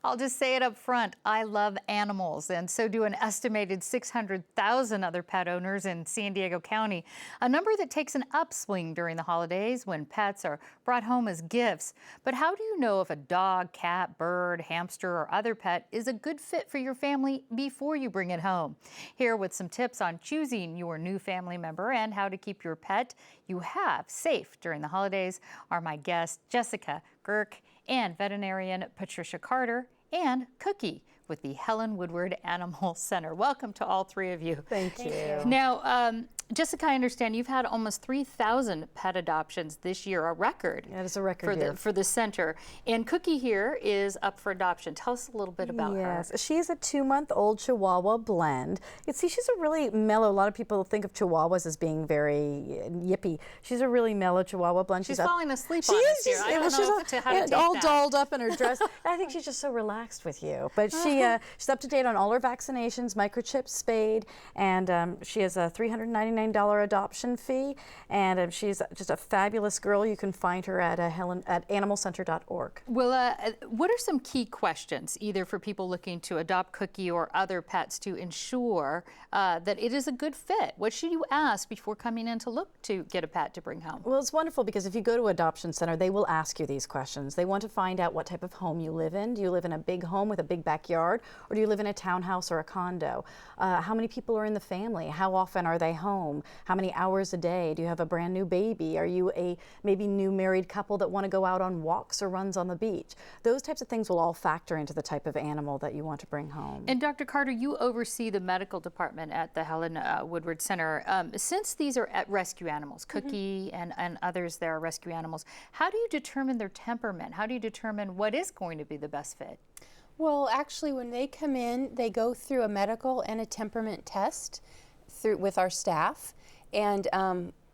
I'll just say it up front. I love animals, and so do an estimated 600,000 other pet owners in San Diego County, a number that takes an upswing during the holidays when pets are brought home as gifts. But how do you know if a dog, cat, bird, hamster, or other pet is a good fit for your family before you bring it home? Here with some tips on choosing your new family member and how to keep your pet you have safe during the holidays are my guests, Jessica Girk and veterinarian Patricia Carter, and Cookie with the Helen Woodward Animal Center. Welcome to all three of you. Thank you. Now, Jessica, I understand you've had almost 3,000 pet adoptions this year, a record. That is a record year. For the center. And Cookie here is up for adoption. Tell us a little bit about her. Yes, she's a 2-month-old Chihuahua blend. She's a really mellow, a lot of people think of Chihuahuas as being very yippy. She's a really mellow Chihuahua blend. She's falling asleep on us here. I don't know how to take all that. dolled up in her dress. I think she's just so relaxed with you. But she's up to date on all her vaccinations, microchips, spayed, and she has a $399 adoption fee, and she's just a fabulous girl. You can find her at animalcenter.org. Well, what are some key questions, either for people looking to adopt Cookie or other pets, to ensure that it is a good fit? What should you ask before coming in to look to get a pet to bring home? Well, it's wonderful because if you go to Adoption Center, they will ask you these questions. They want to find out what type of home you live in. Do you live in a big home with a big backyard, or do you live in a townhouse or a condo? How many people are in the family? How often are they home? How many hours a day? Do you have a brand new baby? Are you a maybe new married couple that want to go out on walks or runs on the beach? Those types of things will all factor into the type of animal that you want to bring home. And Dr. Carter, you oversee the medical department at the Helen Woodward Center. Since these are rescue animals, Cookie and others there are rescue animals, how do you determine their temperament? How do you determine what is going to be the best fit? Well, actually, when they come in, they go through a medical and a temperament test with our staff. And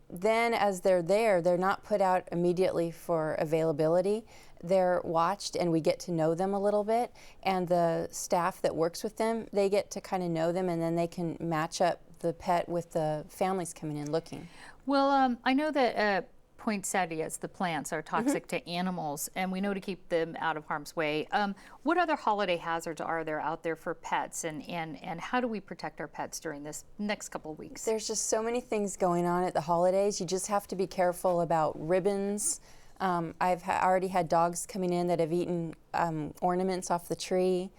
then as they're there, they're not put out immediately for availability. They're watched and we get to know them a little bit. And the staff that works with them, they get to kind of know them, and then they can match up the pet with the families coming in looking. Well, I know that poinsettias, the plants, are toxic to animals, and we know to keep them out of harm's way. What other holiday hazards are there out there for pets, and how do we protect our pets during this next couple of weeks? There's just so many things going on at the holidays. You just have to be careful about ribbons. I've already had dogs coming in that have eaten ornaments off the tree.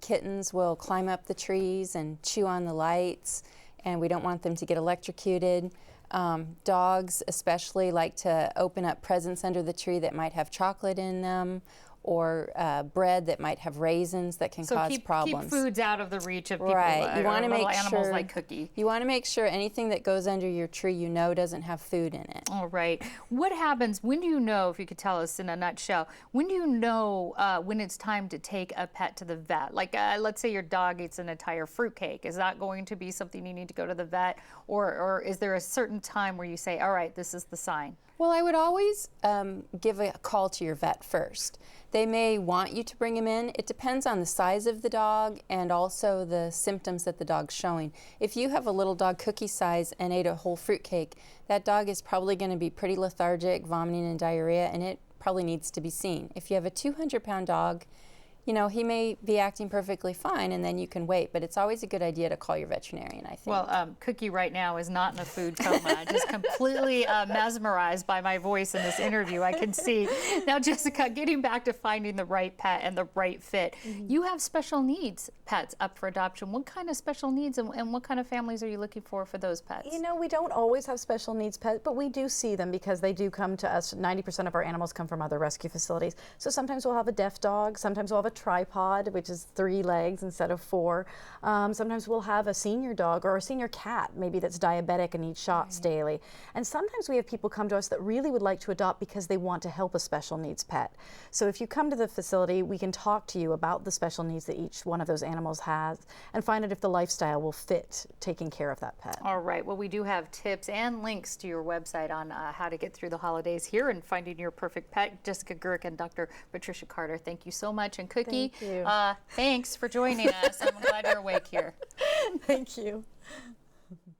Kittens will climb up the trees and chew on the lights, and we don't want them to get electrocuted. Dogs especially like to open up presents under the tree that might have chocolate in them, or bread that might have raisins that can cause problems. Keep foods out of the reach of people. Right. You want to make animals sure, like Cookie. You want to make sure anything that goes under your tree doesn't have food in it. All right. What happens, when do you know, if you could tell us in a nutshell, when do you know when it's time to take a pet to the vet? Like let's say your dog eats an entire fruitcake. Is that going to be something you need to go to the vet? Or is there a certain time where you say, all right, this is the sign? Well, I would always give a call to your vet first. They may want you to bring him in. It depends on the size of the dog and also the symptoms that the dog's showing. If you have a little dog Cookie size and ate a whole fruitcake, that dog is probably going to be pretty lethargic, vomiting and diarrhea, and it probably needs to be seen. If you have a 200-pound dog, he may be acting perfectly fine, and then you can wait. But it's always a good idea to call your veterinarian, I think. Well, Cookie right now is not in a food coma. Just completely mesmerized by my voice in this interview, I can see. Now, Jessica, getting back to finding the right pet and the right fit, you have special needs pets up for adoption. What kind of special needs and what kind of families are you looking for those pets? We don't always have special needs pets, but we do see them because they do come to us. 90% of our animals come from other rescue facilities. So sometimes we'll have a deaf dog, sometimes we'll have a tripod, which is 3 legs instead of 4. Sometimes we'll have a senior dog or a senior cat, maybe that's diabetic and needs shots daily. And sometimes we have people come to us that really would like to adopt because they want to help a special needs pet. So if you come to the facility, we can talk to you about the special needs that each one of those animals has and find out if the lifestyle will fit taking care of that pet. All right. Well, we do have tips and links to your website on how to get through the holidays here and finding your perfect pet. Jessica Girk and Dr. Patricia Carter, thank you so much. And Cookie, thank you. Thanks for joining us. I'm glad you're awake here. Thank you.